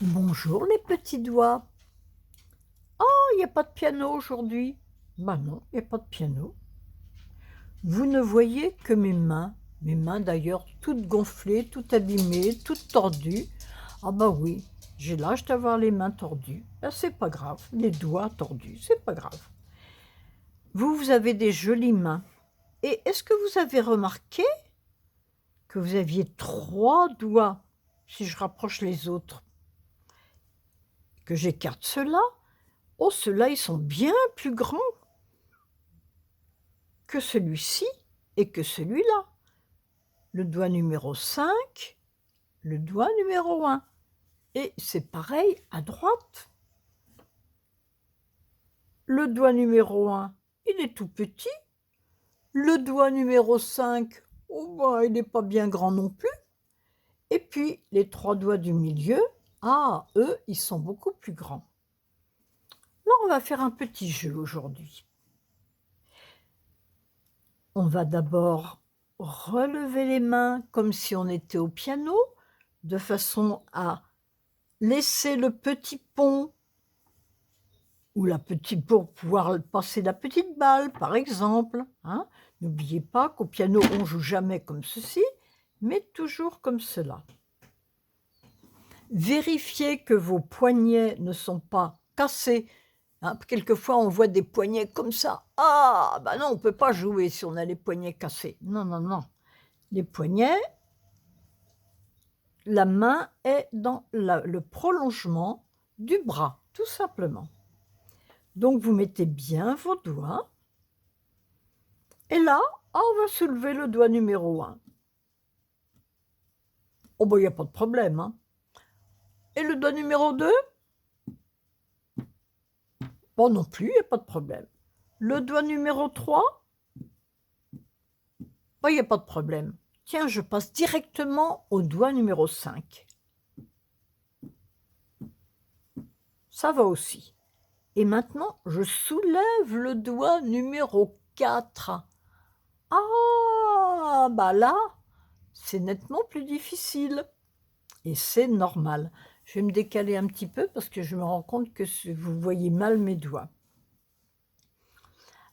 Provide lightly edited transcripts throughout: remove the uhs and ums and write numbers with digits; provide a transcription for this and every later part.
Bonjour les petits doigts. Oh, il n'y a pas de piano aujourd'hui. Bah non, il n'y a pas de piano. Vous ne voyez que mes mains d'ailleurs toutes gonflées, toutes abîmées, toutes tordues. Ah bah oui, j'ai l'âge d'avoir les mains tordues. Ben, c'est pas grave, les doigts tordus, c'est pas grave. Vous avez des jolies mains. Et est-ce que vous avez remarqué que vous aviez 3 doigts, si je rapproche les autres, que j'écarte ceux-là? Oh, ceux-là, ils sont bien plus grands que celui-ci et que celui-là. Le doigt numéro 5, le doigt numéro 1. Et c'est pareil à droite. Le doigt numéro 1, il est tout petit. Le doigt numéro 5, oh ben, il n'est pas bien grand non plus. Et puis les 3 doigts du milieu, ah, eux, ils sont beaucoup plus grands. Là, on va faire un petit jeu aujourd'hui. On va d'abord relever les mains comme si on était au piano, de façon à laisser le petit pont ou la petite pour pouvoir passer la petite balle, par exemple, hein. N'oubliez pas qu'au piano, on joue jamais comme ceci, mais toujours comme cela. Vérifiez que vos poignets ne sont pas cassés, hein. Quelquefois, on voit des poignets comme ça. Ah! Bah non, on ne peut pas jouer si on a les poignets cassés. Non, non, non. Les poignets, la main est dans le prolongement du bras, tout simplement. Donc vous mettez bien vos doigts et là, on va soulever le doigt numéro 1. Oh ben, il y a pas de problème, hein. Et le doigt numéro 2? Bon non plus, il y a pas de problème. Le doigt numéro 3? Ben, il y a pas de problème. Tiens, je passe directement au doigt numéro 5. Ça va aussi. Et maintenant, je soulève le doigt numéro 4. Ah! Bah là, c'est nettement plus difficile et c'est normal. Je vais me décaler un petit peu parce que je me rends compte que vous voyez mal mes doigts.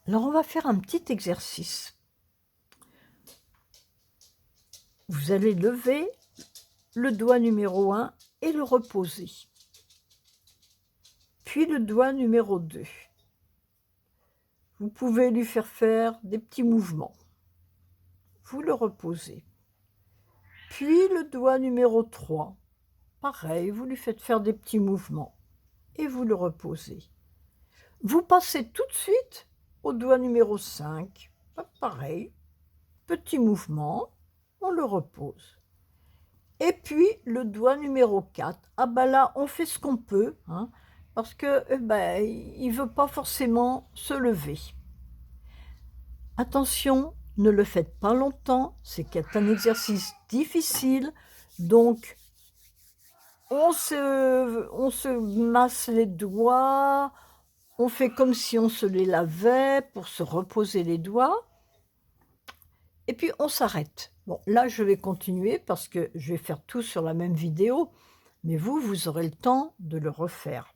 Alors on va faire un petit exercice. Vous allez lever le doigt numéro 1 et le reposer. Puis le doigt numéro 2. Vous pouvez lui faire des petits mouvements. Vous le reposez. Puis le doigt numéro 3. Pareil, vous lui faites faire des petits mouvements et vous le reposez. Vous passez tout de suite au doigt numéro 5. Pareil, petit mouvement, on le repose. Et puis le doigt numéro 4. Ah ben là, on fait ce qu'on peut, hein, parce que il ne veut pas forcément se lever. Attention, ne le faites pas longtemps, c'est un exercice difficile, donc on se masse les doigts, on fait comme si on se les lavait pour se reposer les doigts et puis on s'arrête. Bon, là, je vais continuer parce que je vais faire tout sur la même vidéo, mais vous aurez le temps de le refaire.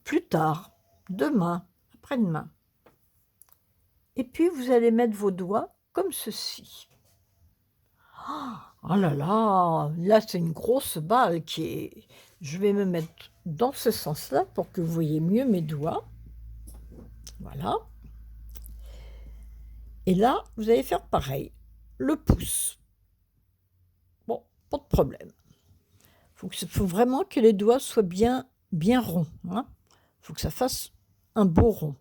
Plus tard, demain, après-demain. Et puis vous allez mettre vos doigts comme ceci. Oh là là, là c'est une grosse balle qui est... Je vais me mettre dans ce sens-là pour que vous voyez mieux mes doigts. Voilà. Et là, vous allez faire pareil. Le pouce. Bon, pas de problème. Faut vraiment que les doigts soient bien ronds, hein. Faut que ça fasse un beau rond.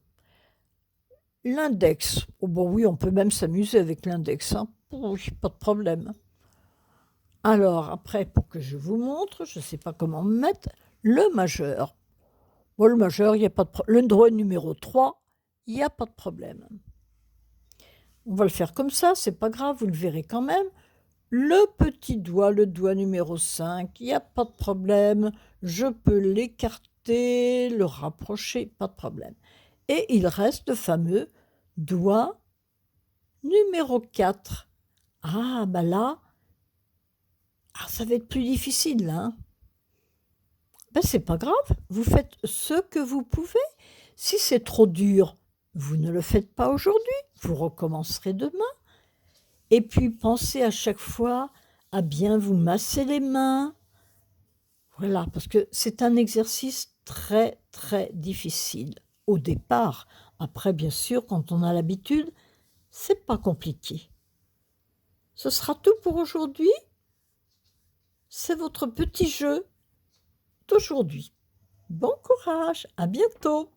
L'index. Oh bon oui, on peut même s'amuser avec l'index, hein. Oui, pas de problème. Alors après, pour que je vous montre, je ne sais pas comment me mettre, le majeur. Bon, le majeur, il n'y a pas de problème. Le doigt numéro 3, il n'y a pas de problème. On va le faire comme ça, c'est pas grave, vous le verrez quand même. Le petit doigt, le doigt numéro 5, il n'y a pas de problème. Je peux l'écarter, le rapprocher, pas de problème. Et il reste le fameux doigt numéro 4. Ah, bah là, ça va être plus difficile, là, hein. ben c'est pas grave, vous faites ce que vous pouvez. Si c'est trop dur, vous ne le faites pas aujourd'hui, vous recommencerez demain. Et puis pensez à chaque fois à bien vous masser les mains. Voilà, parce que c'est un exercice très très difficile au départ. Après, bien sûr, quand on a l'habitude, c'est pas compliqué. Ce sera tout pour aujourd'hui. C'est votre petit jeu d'aujourd'hui. Bon courage, à bientôt!